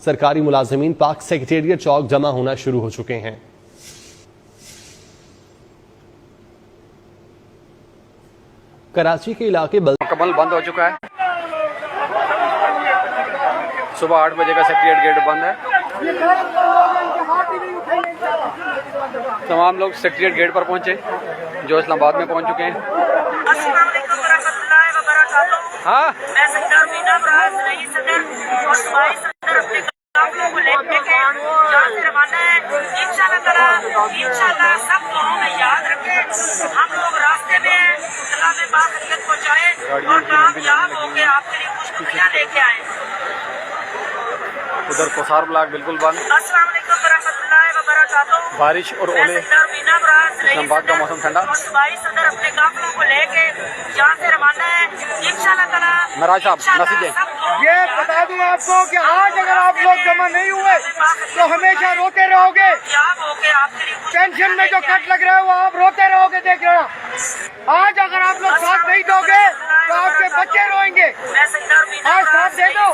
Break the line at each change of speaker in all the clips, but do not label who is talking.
सरकारी मुलाजिमीन पाक सेक्रेटेरिएट चौक जमा होना शुरू हो चुके हैं। कराची के इलाके
मुकम्मल बंद हो चुका है। सुबह 8 बजे का सेक्रेटेरिएट गेट बंद है। तमाम लोग सेक्रेटेरिएट गेट पर पहुंचे जो इस्लामाबाद में पहुंच चुके हैं। हाँ
सब हमें याद रखें, हम लोग रास्ते में हैं, अल्लाह में बाखिरत पहुंचाए और कामयाब होकर आपके लिए खुशखबरियां लेके आए।
उधर कोसार ब्लॉक बिल्कुल बंद।
अस्सलाम वालेकुम वरहमतुल्लाहि वबरकातुहू।
बारिश और ओले, इस्लामाबाद का मौसम ठंडा।
सदर अपने काफिलों को लेके यहाँ से रवाना है इंशाअल्लाह ताला।
महाराज साहब नसीब दें।
ये बता दूं आपको कि आज अगर आप लोग जमा नहीं हुए तो हमेशा रोते रहोगे। पेंशन में जो कट लग रहा है वो आप रोते रहोगे। देख रहे आज अगर आप लोग साथ नहीं दोगे तो आपके बच्चे रोएंगे। आज साथ दे दो,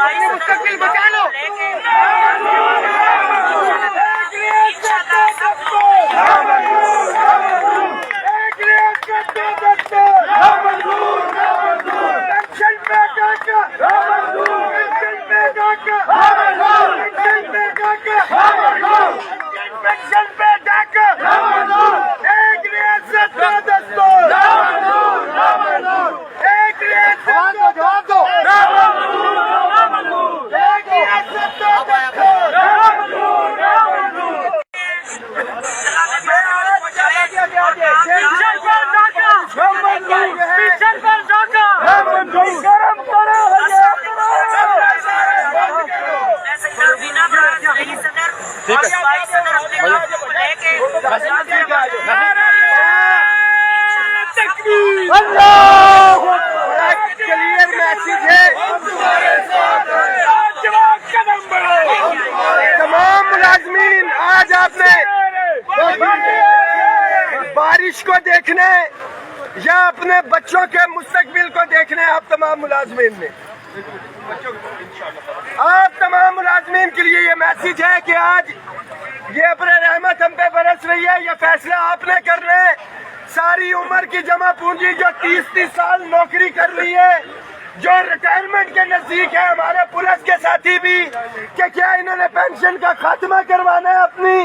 अपनी मुस्तकबिल बचा लो। क्लियर मैसेज है तमाम मुलाजमीन। आज आपने बारिश को देखने या अपने बच्चों के मुस्तकबिल को देखने आप तमाम मुलाजमीन ने, आप तमाम मुलाजमीन के लिए ये मैसेज है कि आज ये अपने रहमत हम पे बरस रही है। ये फैसला आपने करना है। सारी उम्र की जमा पूंजी जो 30-30 साल नौकरी कर ली है, जो रिटायरमेंट के नजदीक है, हमारे पुलिस के साथी भी, कि क्या इन्होंने पेंशन का खात्मा करवाना है अपनी,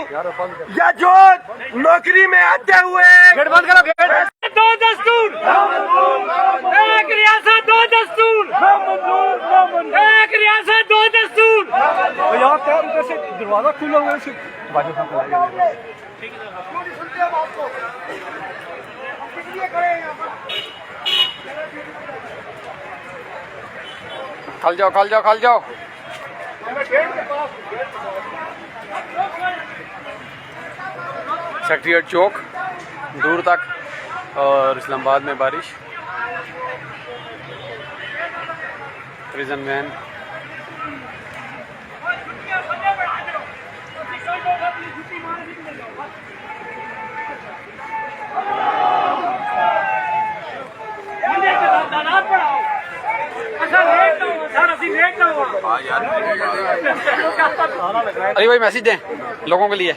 या जो नौकरी में आते हुए
गेट बंद करो। गेट
2 दस्तूर, एक रियासत 2 दस्तूर, एक रियासत 2 दस्तूर। यहाँ पे उधर से दरवाजा खुला हुआ है।
खल जाओ खल जाओ खल जाओ। सेक्रेटेरिएट चौक दूर तक और इस्लामाबाद में बारिश। प्रिजन वैन अरे भाई मैसेज दें लोगों के लिए।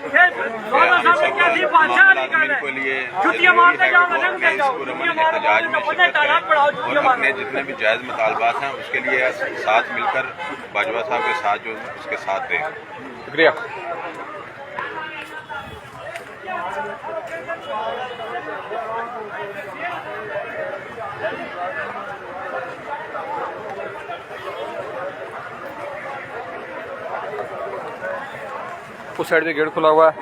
अपने जितने भी जायज़ मुतालबात हैं उसके लिए साथ मिलकर बाजवा साहब के साथ जो उसके साथ दें।
शुक्रिया। उस साइड पे गेट खुला हुआ है।